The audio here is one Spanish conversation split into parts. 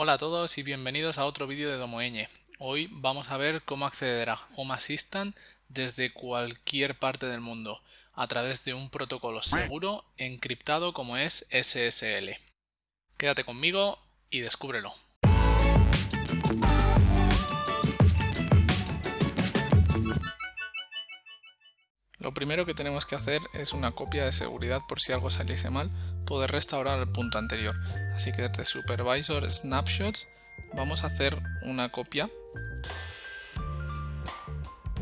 Hola a todos y bienvenidos a otro vídeo de Domoeñe. Hoy vamos a ver cómo acceder a Home Assistant desde cualquier parte del mundo a través de un protocolo seguro encriptado como es SSL. Quédate conmigo y descúbrelo. Lo primero que tenemos que hacer es una copia de seguridad por si algo saliese mal, poder restaurar el punto anterior. Así que desde Supervisor Snapshots vamos a hacer una copia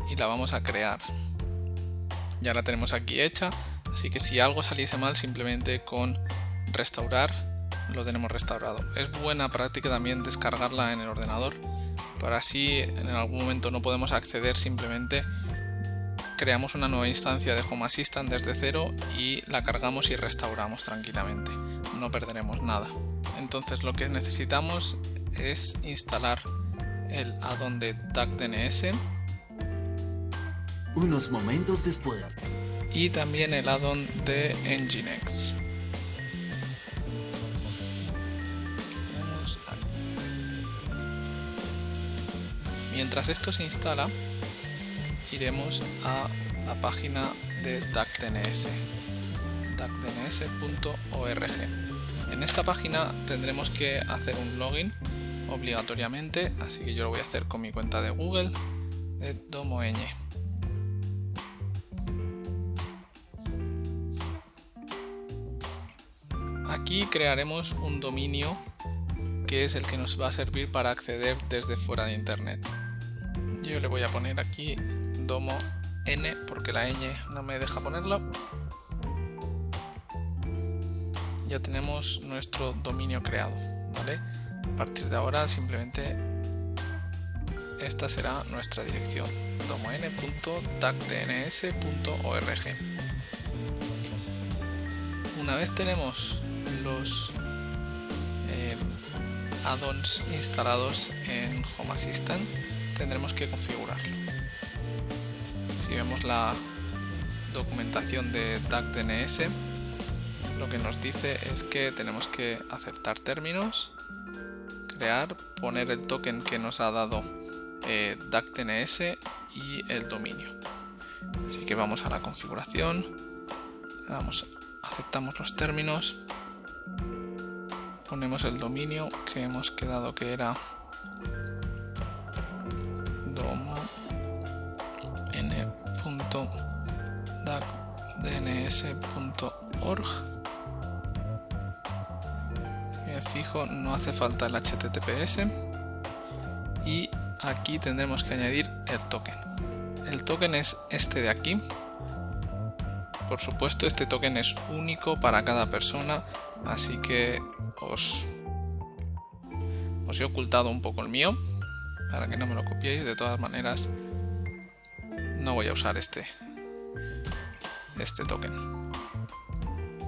y la vamos a crear. Ya la tenemos aquí hecha, así que si algo saliese mal, simplemente con restaurar lo tenemos restaurado. Es buena práctica también descargarla en el ordenador, para así en algún momento no podemos acceder, simplemente creamos una nueva instancia de Home Assistant desde cero y la cargamos y restauramos tranquilamente, no perderemos nada. Entonces lo que necesitamos es instalar el add-on de DuckDNS Unos momentos después. y también el add-on de Nginx. Mientras esto se instala, iremos a la página de DuckDNS, duckdns.org. En esta página tendremos que hacer un login obligatoriamente, así que yo lo voy a hacer con mi cuenta de Google de Domoeñe. Aquí crearemos un dominio que es el que nos va a servir para acceder desde fuera de internet. Yo le voy a poner aquí domo n porque la ñ no me deja ponerlo. Ya tenemos nuestro dominio creado, ¿vale? A partir de ahora simplemente esta será nuestra dirección, domon.duckdns.org. Una vez tenemos los add-ons instalados en Home Assistant, tendremos que configurarlo. Si vemos la documentación de DuckDNS, lo que nos dice es que tenemos que aceptar términos, crear, poner el token que nos ha dado DuckDNS y el dominio. Así que vamos a la configuración, aceptamos los términos, ponemos el dominio que hemos quedado que era domon.duckdns.org. Me fijo, no hace falta el HTTPS y aquí tendremos que añadir el token. El token es este de aquí. Por supuesto, este token es único para cada persona, así que os he ocultado un poco el mío para que no me lo copiéis. De todas maneras, no voy a usar este token.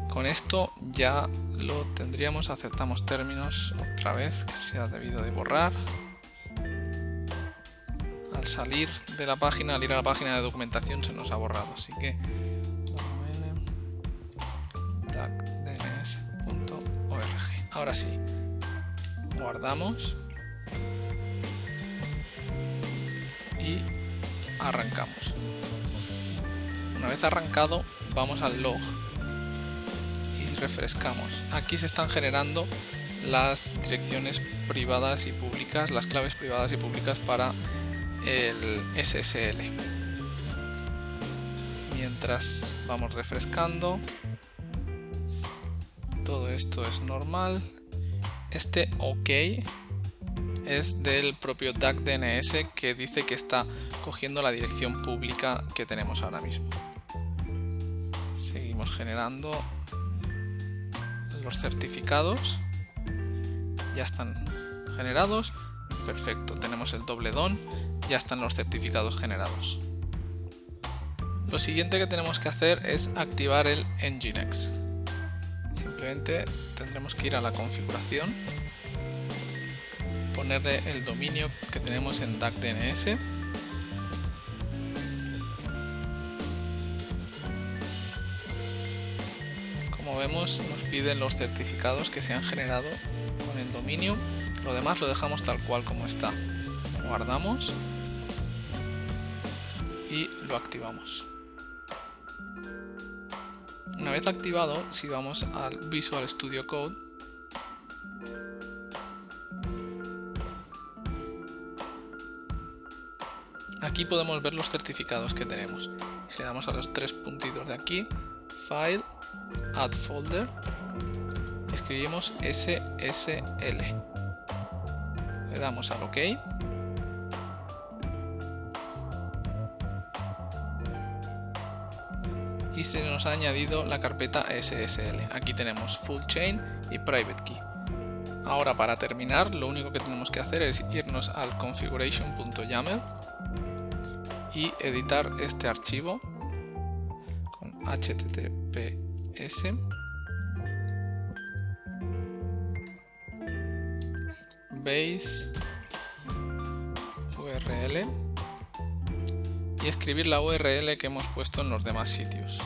Con esto ya lo tendríamos. Aceptamos términos otra vez, que se ha debido de borrar. Al salir de la página, al ir a la página de documentación, se nos ha borrado, así que duckdns.org. Ahora sí, guardamos y arrancamos. Una vez arrancado, vamos al log y refrescamos. Aquí se están generando las direcciones privadas y públicas, las claves privadas y públicas para el SSL. Mientras vamos refrescando, todo esto es normal. Este OK es del propio DuckDNS, que dice que está cogiendo la dirección pública que tenemos ahora mismo. Seguimos generando los certificados. Ya están generados. Perfecto, tenemos el doble don. Ya están los certificados generados. Lo siguiente que tenemos que hacer es activar el Nginx. Simplemente tendremos que ir a la configuración, ponerle el dominio que tenemos en DuckDNS, como vemos nos piden los certificados que se han generado con el dominio. Lo demás lo dejamos tal cual como está. Guardamos y lo activamos. Una vez activado, si vamos al Visual Studio Code, aquí podemos ver los certificados que tenemos. Si le damos a los tres puntitos de aquí, File, Add Folder, escribimos SSL. Le damos al OK. Y se nos ha añadido la carpeta SSL. Aquí tenemos Full Chain y Private Key. Ahora, para terminar, lo único que tenemos que hacer es irnos al configuration.yaml y editar este archivo con https base url y escribir la URL que hemos puesto en los demás sitios.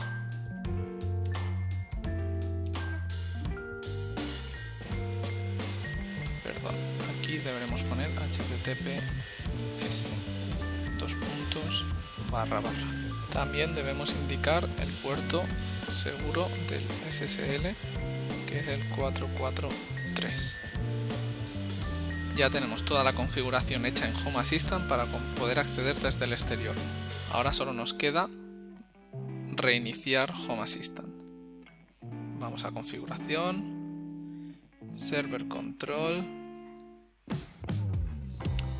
Perdón, aquí deberemos poner https //. También debemos indicar el puerto seguro del SSL, que es el 443. Ya tenemos toda la configuración hecha en Home Assistant para poder acceder desde el exterior. Ahora solo nos queda reiniciar Home Assistant. Vamos a configuración, server control.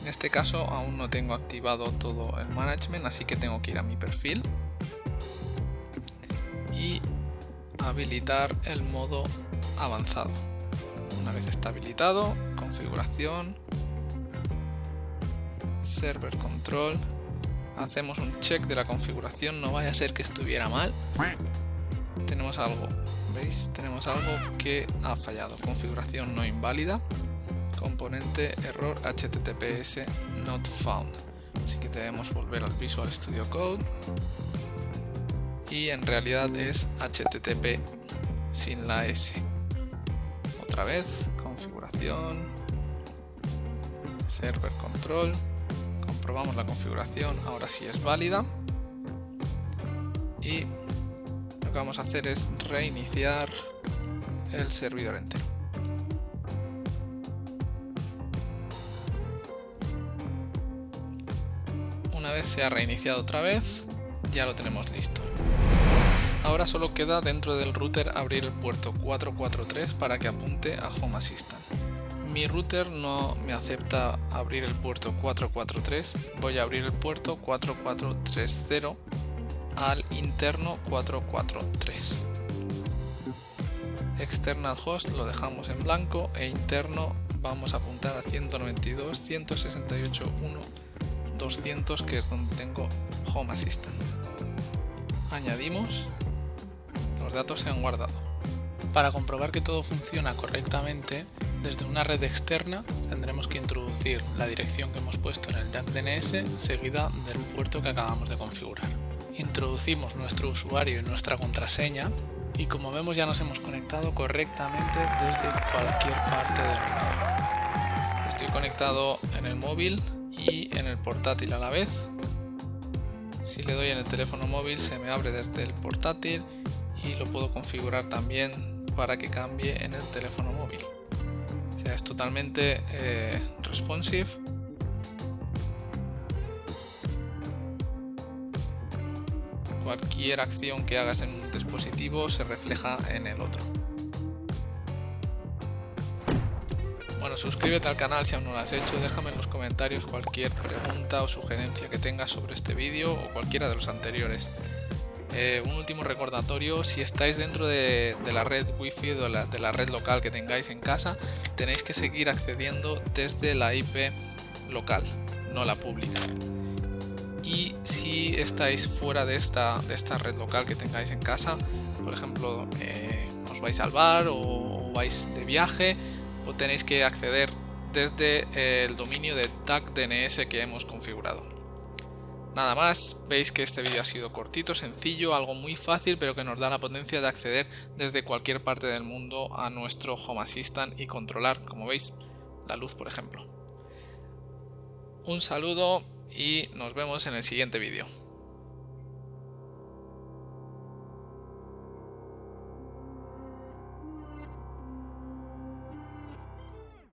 En este caso aún no tengo activado todo el management, así que tengo que ir a mi perfil y habilitar el modo avanzado. Una vez está habilitado, configuración, server control, hacemos un check de la configuración, no vaya a ser que estuviera mal. Tenemos algo, ¿veis? Tenemos algo que ha fallado. Configuración no inválida, componente error https not found. Así que debemos volver al Visual Studio Code y en realidad es http sin la s. Otra vez, configuración, server control, comprobamos la configuración, ahora sí es válida y lo que vamos a hacer es reiniciar el servidor entero. Una vez se ha reiniciado otra vez, ya lo tenemos listo. Ahora solo queda dentro del router abrir el puerto 443 para que apunte a Home Assistant. Mi router no me acepta abrir el puerto 443, voy a abrir el puerto 4430 al interno 443. External host lo dejamos en blanco e interno vamos a apuntar a 192.168.1.200, que es donde tengo Home Assistant. Añadimos. Los datos se han guardado. Para comprobar que todo funciona correctamente, desde una red externa tendremos que introducir la dirección que hemos puesto en el DAC DNS seguida del puerto que acabamos de configurar. Introducimos nuestro usuario y nuestra contraseña y como vemos ya nos hemos conectado correctamente desde cualquier parte del mundo. Estoy conectado en el móvil y en el portátil a la vez. Si le doy en el teléfono móvil se me abre desde el portátil y lo puedo configurar también para que cambie en el teléfono móvil. O sea, es totalmente responsive. Cualquier acción que hagas en un dispositivo se refleja en el otro. Bueno, suscríbete al canal si aún no lo has hecho, déjame en los comentarios cualquier pregunta o sugerencia que tengas sobre este vídeo o cualquiera de los anteriores. Un último recordatorio, si estáis dentro de la red wifi o de la red local que tengáis en casa, tenéis que seguir accediendo desde la IP local, no la pública. Y si estáis fuera de esta red local que tengáis en casa, por ejemplo, os vais al bar o vais de viaje, pues tenéis que acceder desde el dominio de DAC DNS que hemos configurado. Nada más, veis que este vídeo ha sido cortito, sencillo, algo muy fácil, pero que nos da la potencia de acceder desde cualquier parte del mundo a nuestro Home Assistant y controlar, como veis, la luz, por ejemplo. Un saludo y nos vemos en el siguiente vídeo.